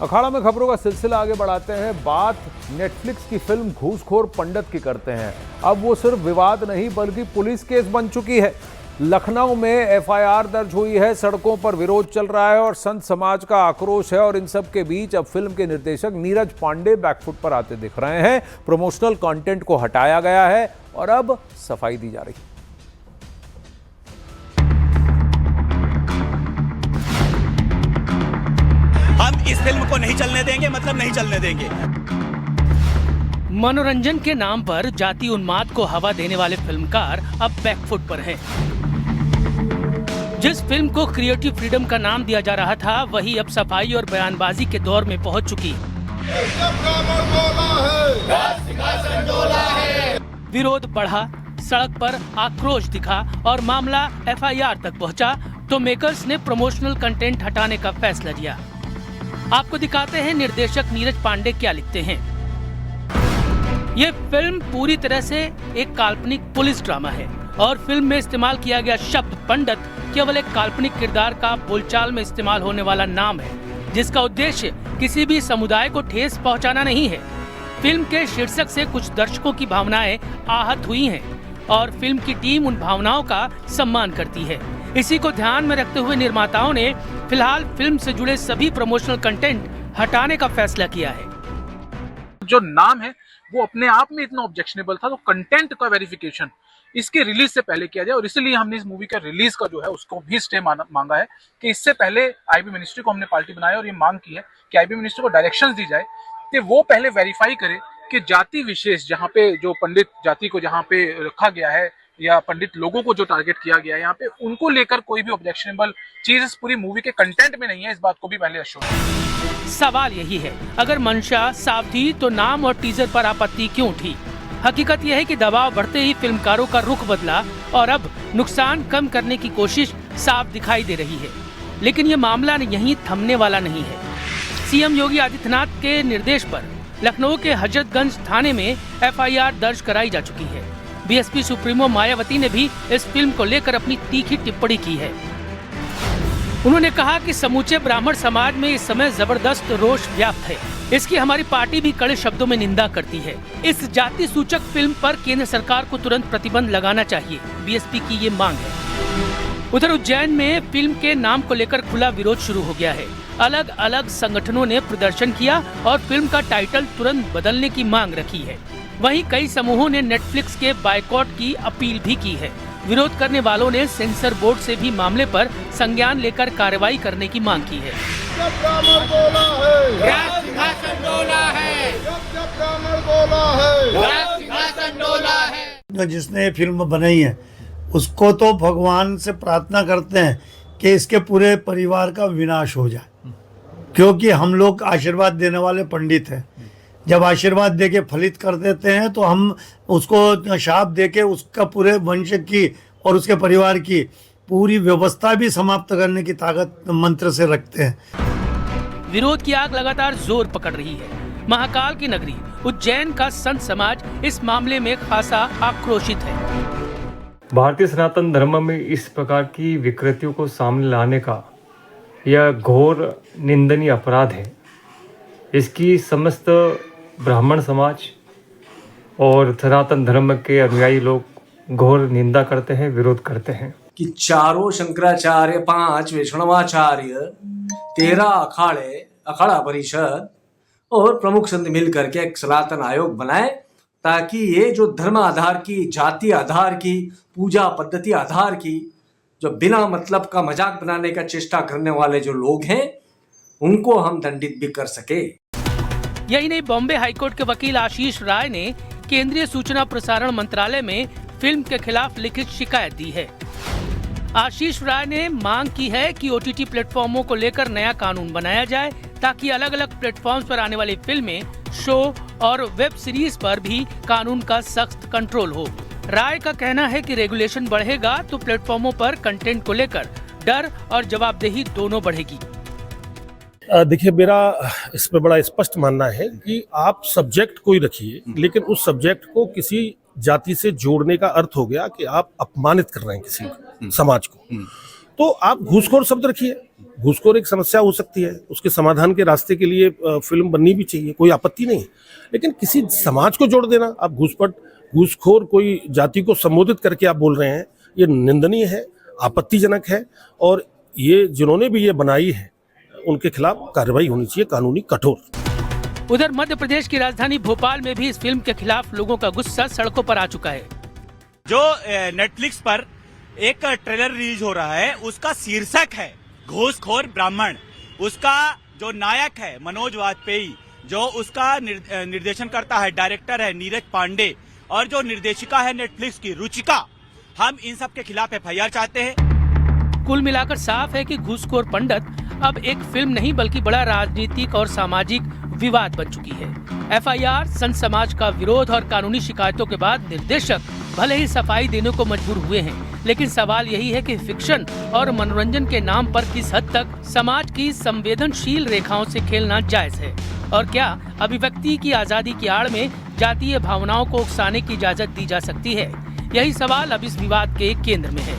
अखाड़ा में खबरों का सिलसिला आगे बढ़ाते हैं। बात नेटफ्लिक्स की फिल्म घूसखोर पंडित की करते हैं। अब वो सिर्फ विवाद नहीं बल्कि पुलिस केस बन चुकी है। लखनऊ में एफआईआर दर्ज हुई है, सड़कों पर विरोध चल रहा है और संत समाज का आक्रोश है। और इन सब के बीच अब फिल्म के निर्देशक नीरज पांडे बैकफुट पर आते दिख रहे हैं। प्रमोशनल कंटेंट को हटाया गया है और अब सफाई दी जा रही है। हम इस फिल्म को नहीं चलने देंगे, मतलब नहीं चलने देंगे। मनोरंजन के नाम पर जाति उन्माद को हवा देने वाले फिल्मकार अब बैकफुट पर हैं। जिस फिल्म को क्रिएटिव फ्रीडम का नाम दिया जा रहा था, वही अब सफाई और बयानबाजी के दौर में पहुंच चुकी। विरोध बढ़ा, सड़क पर आक्रोश दिखा और मामला एफआईआर तक पहुंचा, तो मेकर्स ने प्रमोशनल कंटेंट हटाने का फैसला लिया। आपको दिखाते हैं निर्देशक नीरज पांडे क्या लिखते हैं। ये फिल्म पूरी तरह से एक काल्पनिक पुलिस ड्रामा है और फिल्म में इस्तेमाल किया गया शब्द पंडित केवल एक काल्पनिक किरदार का बोलचाल में इस्तेमाल होने वाला नाम है, जिसका उद्देश्य किसी भी समुदाय को ठेस पहुंचाना नहीं है। फिल्म के शीर्षक से कुछ दर्शकों की भावनाएं आहत हुई हैं और फिल्म की टीम उन भावनाओं का सम्मान करती है। इसी को ध्यान में रखते हुए निर्माताओं ने फिलहाल फिल्म से जुड़े सभी प्रमोशनल कंटेंट हटाने का फैसला किया है। जो नाम है वो अपने आप में इतना ऑब्जेक्शनेबल था, तो कंटेंट का वेरिफिकेशन इसके रिलीज से पहले किया जाए। और इसलिए हमने इस मूवी का रिलीज का जो है उसको भी स्टे मांगा है कि इससे पहले आईबी मिनिस्ट्री को हमने पार्टी बनाया और ये मांग की है कि आईबी मिनिस्ट्री को डायरेक्शंस दी जाए कि वो पहले वेरीफाई करे कि जाति विशेष जहाँ पे जो पंडित जाति को जहाँ पे रखा गया है या पंडित लोगों को जो टारगेट किया गया है यहाँ पे, उनको लेकर कोई भी ऑब्जेक्शनेबल चीज इस पूरी मूवी के कंटेंट में नहीं है। इस बात को भी पहले अश्योर है। सवाल यही है, अगर मंशा साफ थी तो नाम और टीजर पर आपत्ति क्यों उठी? हकीकत यह है कि दबाव बढ़ते ही फिल्मकारों का रुख बदला और अब नुकसान कम करने की कोशिश साफ दिखाई दे रही है। लेकिन ये मामला यहीं थमने वाला नहीं है। सीएम योगी आदित्यनाथ के निर्देश पर लखनऊ के हजरतगंज थाने में एफआईआर दर्ज कराई जा चुकी है। बीएसपी सुप्रीमो मायावती ने भी इस फिल्म को लेकर अपनी तीखी टिप्पणी की है। उन्होंने कहा कि समूचे ब्राह्मण समाज में इस समय जबरदस्त रोष व्याप्त है। इसकी हमारी पार्टी भी कड़े शब्दों में निंदा करती है। इस जाति सूचक फिल्म पर केंद्र सरकार को तुरंत प्रतिबंध लगाना चाहिए, बीएसपी की ये मांग है। उधर उज्जैन में फिल्म के नाम को लेकर खुला विरोध शुरू हो गया है। अलग अलग संगठनों ने प्रदर्शन किया और फिल्म का टाइटल तुरंत बदलने की मांग रखी है। वहीं कई समूहों ने नेटफ्लिक्स के बायकॉट की अपील भी की है। विरोध करने वालों ने सेंसर बोर्ड से भी मामले पर संज्ञान लेकर कार्रवाई करने की मांग की है। जिसने फिल्म बनाई है उसको तो भगवान से प्रार्थना करते हैं कि इसके पूरे परिवार का विनाश हो जाए, क्योंकि हम लोग आशीर्वाद देने वाले पंडित हैं। जब आशीर्वाद देके फलित कर देते हैं तो हम उसको शाप देके उसका पूरे वंश की और उसके परिवार की पूरी व्यवस्था भी समाप्त करने की ताकत मंत्र से रखते हैं। विरोध की आग लगातार जोर पकड़ रही है। महाकाल की नगरी उज्जैन का संत समाज इस मामले में खासा आक्रोशित है। भारतीय सनातन धर्म में इस प्रकार की विकृतियों को सामने लाने का यह घोर निंदनीय अपराध है। इसकी समस्त ब्राह्मण समाज और सनातन धर्म के अनुयायी लोग घोर निंदा करते हैं, विरोध करते हैं कि चारों शंकराचार्य, 5 वैष्णवाचार्य, 13 अखाड़ा परिषद और प्रमुख संत मिल करके एक सनातन आयोग बनाए, ताकि ये जो धर्म आधार की, जाति आधार की, पूजा पद्धति आधार की, जो बिना मतलब का मजाक बनाने का चेष्टा करने वाले जो लोग हैं, उनको हम दंडित भी कर सके। यही नहीं, बॉम्बे हाईकोर्ट के वकील आशीष राय ने केंद्रीय सूचना प्रसारण मंत्रालय में फिल्म के खिलाफ लिखित शिकायत दी है। आशीष राय ने मांग की है कि ओटीटी प्लेटफॉर्मों को लेकर नया कानून बनाया जाए, ताकि अलग अलग प्लेटफॉर्म्स पर आने वाली फिल्में, शो और वेब सीरीज पर भी कानून का सख्त कंट्रोल हो। राय का कहना है कि रेगुलेशन बढ़ेगा तो प्लेटफॉर्मों पर कंटेंट को लेकर डर और जवाबदेही दोनों बढ़ेगी। देखिए, मेरा इस पर बड़ा स्पष्ट मानना है कि आप सब्जेक्ट कोई रखिए, लेकिन उस सब्जेक्ट को किसी जाति से जोड़ने का अर्थ हो गया कि आप अपमानित कर रहे हैं किसी समाज को। तो आप घूसखोर शब्द रखिए, घूसखोर एक समस्या हो सकती है, उसके समाधान के रास्ते के लिए फिल्म बननी भी चाहिए, कोई आपत्ति नहीं, लेकिन किसी समाज को जोड़ देना, आप घूसखोर कोई जाति को संबोधित करके आप बोल रहे हैं, ये निंदनीय है, आपत्तिजनक है, और ये जिन्होंने भी ये बनाई है उनके खिलाफ कार्रवाई होनी चाहिए, कानूनी कठोर। उधर मध्य प्रदेश की राजधानी भोपाल में भी इस फिल्म के खिलाफ लोगों का गुस्सा सड़कों पर आ चुका है। जो नेटफ्लिक्स पर एक ट्रेलर रिलीज हो रहा है, उसका शीर्षक है घूसखोर ब्राह्मण। उसका जो नायक है मनोज वाजपेयी, जो उसका निर्देशन करता है, डायरेक्टर है नीरज पांडे, और जो निर्देशिका है नेटफ्लिक्स की रुचिका, हम इन सब के खिलाफ FIR चाहते हैं। कुल मिलाकर साफ है कि घूसखोर पंडित अब एक फिल्म नहीं बल्कि बड़ा राजनीतिक और सामाजिक विवाद बन चुकी है। FIR, संत समाज का विरोध और कानूनी शिकायतों के बाद निर्देशक भले ही सफाई देने को मजबूर हुए हैं, लेकिन सवाल यही है कि फिक्शन और मनोरंजन के नाम पर किस हद तक समाज की संवेदनशील रेखाओं से खेलना जायज है, और क्या अभिव्यक्ति की आजादी की आड़ में जातीय भावनाओं को उकसाने की इजाजत दी जा सकती है। यही सवाल अब इस विवाद के केंद्र में है।